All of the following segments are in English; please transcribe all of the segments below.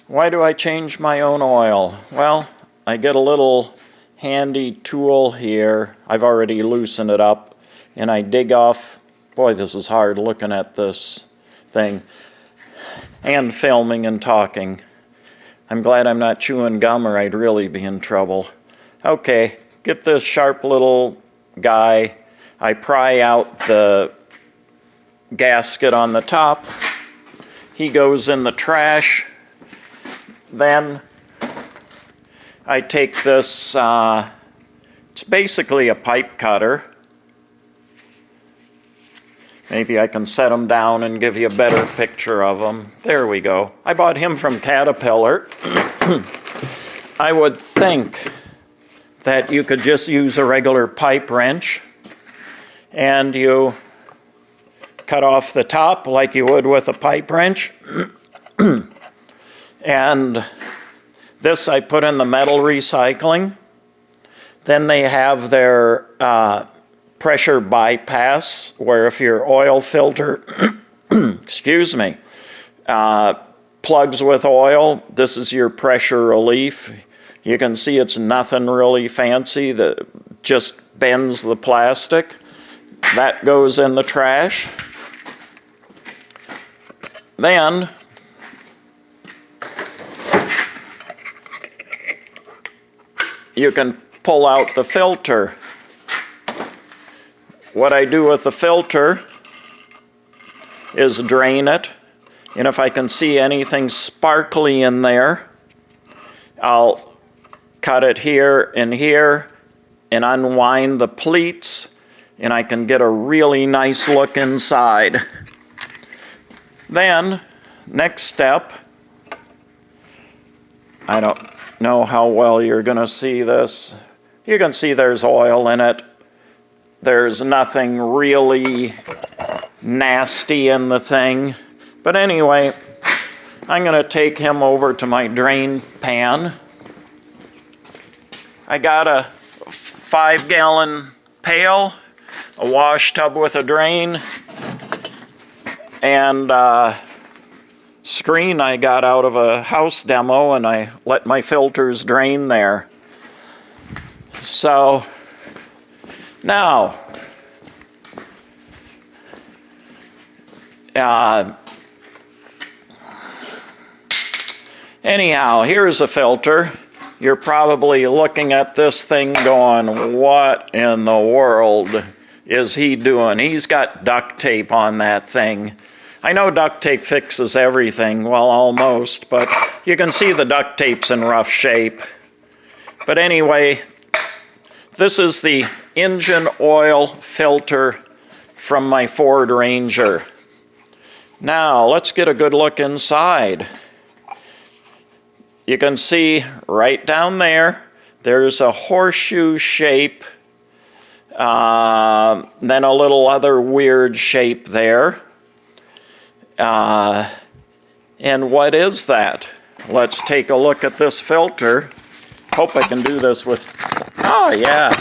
Why do I change my own oil? Well, I get a little handy tool here. I've already loosened it up, and I dig off. Boy, this is hard looking at this thing and filming and talking. I'm glad I'm not chewing gum or I'd really be in trouble. Okay, get this sharp little guy. I pry out the gasket on the top. He goes in the trash. Then I take this, it's basically a pipe cutter. Maybe I can set him down and give you a better picture of him. There we go. I bought him from Caterpillar. I would think that you could just use a regular pipe wrench and you cut off the top like you would with a pipe wrench. And this I put in the metal recycling. Then they have their pressure bypass, where if your oil filter, excuse me, plugs with oil, this is your pressure relief. You can see it's nothing really fancy, that just bends the plastic. That goes in the trash. Then you can pull out the filter. What I do with the filter is drain it, and if I can see anything sparkly in there, I'll cut it here and unwind the pleats, and I can get a really nice look inside. Then, next step, I don't know how well you're going to see this. You can see there's oil in it. There's nothing really nasty in the thing. But anyway, I'm going to take him over to my drain pan. I got a 5-gallon pail, a wash tub with a drain, and screen I got out of a house demo, and I let my filters drain there. So now, anyhow, here's a filter. You're probably looking at this thing going, what in the world is he doing? He's got duct tape on that thing. I know duct tape fixes everything, well, almost, but you can see the duct tape's in rough shape. But anyway, this is the engine oil filter from my Ford Ranger. Now, let's get a good look inside. You can see right down there, there's a horseshoe shape, then a little other weird shape there. And what is that? Let's take a look at this filter. Hope I can do this with, oh yeah.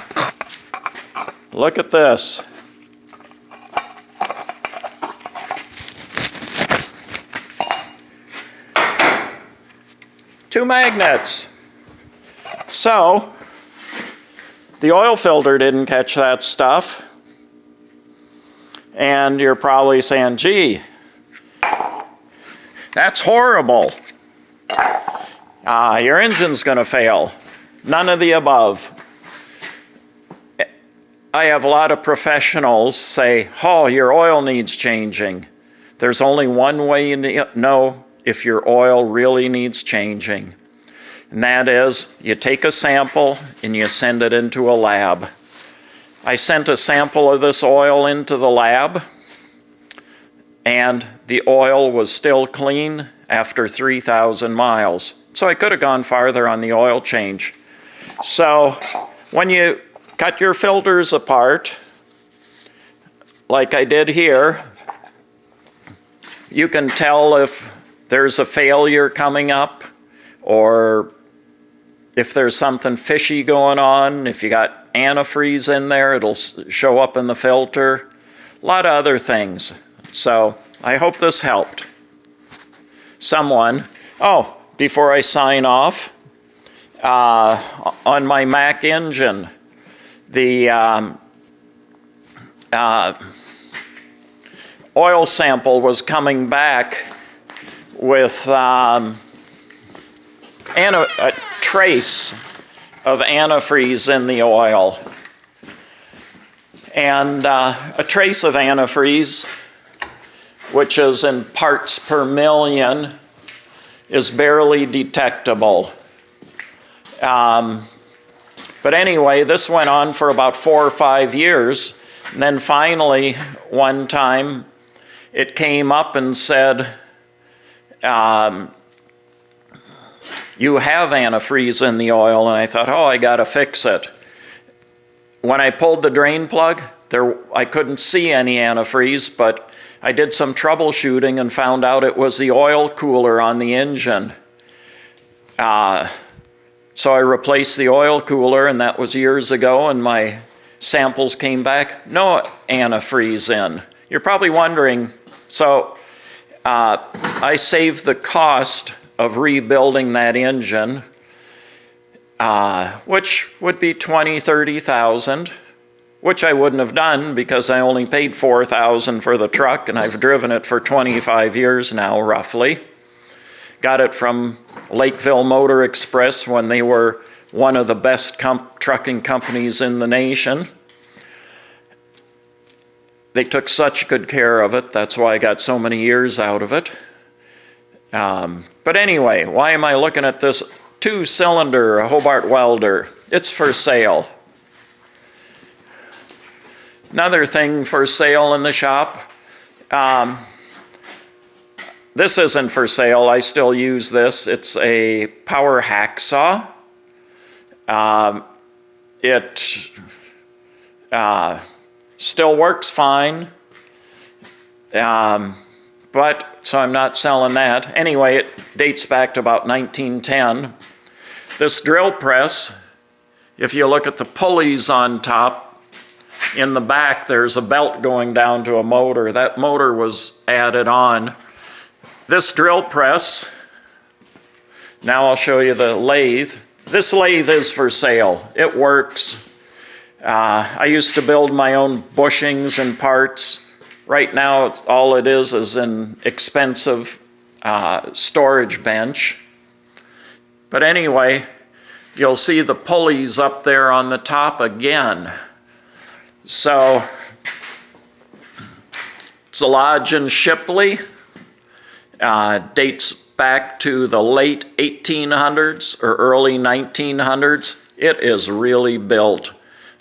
Look at this. Two magnets. So, the oil filter didn't catch that stuff. And you're probably saying, gee, that's horrible. Your engine's going to fail. None of the above. I have a lot of professionals say, oh, your oil needs changing. There's only one way you know if your oil really needs changing. And that is, you take a sample and you send it into a lab. I sent a sample of this oil into the lab, and the oil was still clean after 3,000 miles. So I could have gone farther on the oil change. So when you cut your filters apart, like I did here, you can tell if there's a failure coming up, or if there's something fishy going on. If you got antifreeze in there, it'll show up in the filter. A lot of other things. So I hope this helped someone. Oh, before I sign off, on my Mac engine, the oil sample was coming back with a trace of antifreeze in the oil. And a trace of antifreeze, which is in parts per million, is barely detectable. But anyway, this went on for about 4 or 5 years. And then finally, one time, it came up and said, you have antifreeze in the oil. And I thought, oh, I gotta fix it. When I pulled the drain plug, I couldn't see any antifreeze, but I did some troubleshooting and found out it was the oil cooler on the engine. So I replaced the oil cooler, and that was years ago, and my samples came back, no antifreeze in. You're probably wondering, so I saved the cost of rebuilding that engine, which would be $20,000, $30,000, which I wouldn't have done because I only paid $4,000 for the truck, and I've driven it for 25 years now, roughly. Got it from Lakeville Motor Express when they were one of the best trucking companies in the nation. They took such good care of it. That's why I got so many years out of it. But anyway, why am I looking at this 2-cylinder Hobart welder? It's for sale. Another thing for sale in the shop. This isn't for sale. I still use this. It's a power hacksaw. It still works fine. So I'm not selling that. Anyway, it dates back to about 1910. This drill press, if you look at the pulleys on top, in the back there's a belt going down to a motor. That motor was added on. This drill press, now I'll show you the lathe. This lathe is for sale. It works. I used to build my own bushings and parts. Right now, all it is an expensive storage bench. But anyway, you'll see the pulleys up there on the top again. So, it's a Lodge and Shipley. Dates back to the late 1800s or early 1900s. It is really built,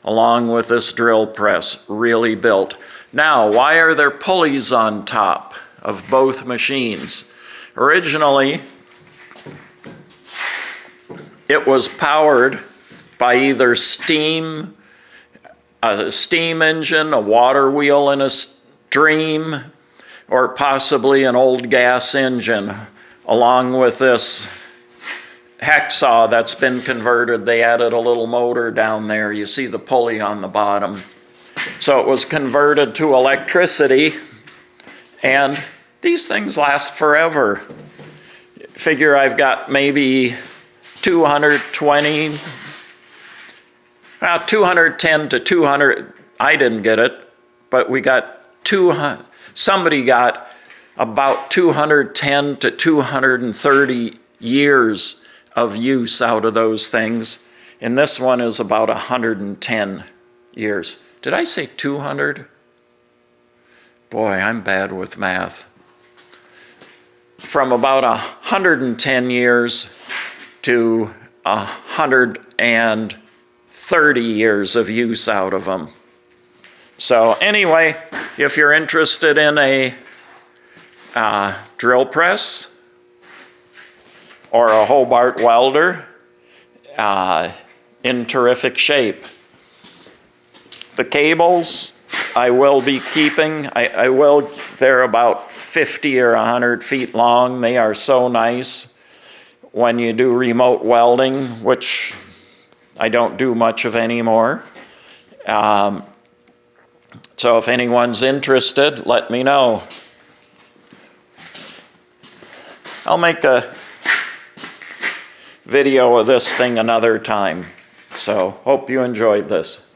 along with this drill press, really built. Now, why are there pulleys on top of both machines? Originally, it was powered by either steam, a steam engine, a water wheel in a stream, or possibly an old gas engine. Along with this hacksaw that's been converted, they added a little motor down there. You see the pulley on the bottom. So it was converted to electricity, and these things last forever. Figure I've got maybe 210 to 200, I didn't get it, but we got 200, somebody got about 210 to 230 years of use out of those things, and this one is about 110 years. Did I say 200? Boy, I'm bad with math. From about 110 years to 130 years of use out of them. So anyway, if you're interested in a drill press or a Hobart welder in terrific shape, the cables I will be keeping. They're about 50 or 100 feet long. They are so nice when you do remote welding, which I don't do much of anymore. So if anyone's interested, let me know. I'll make a video of this thing another time. So, hope you enjoyed this.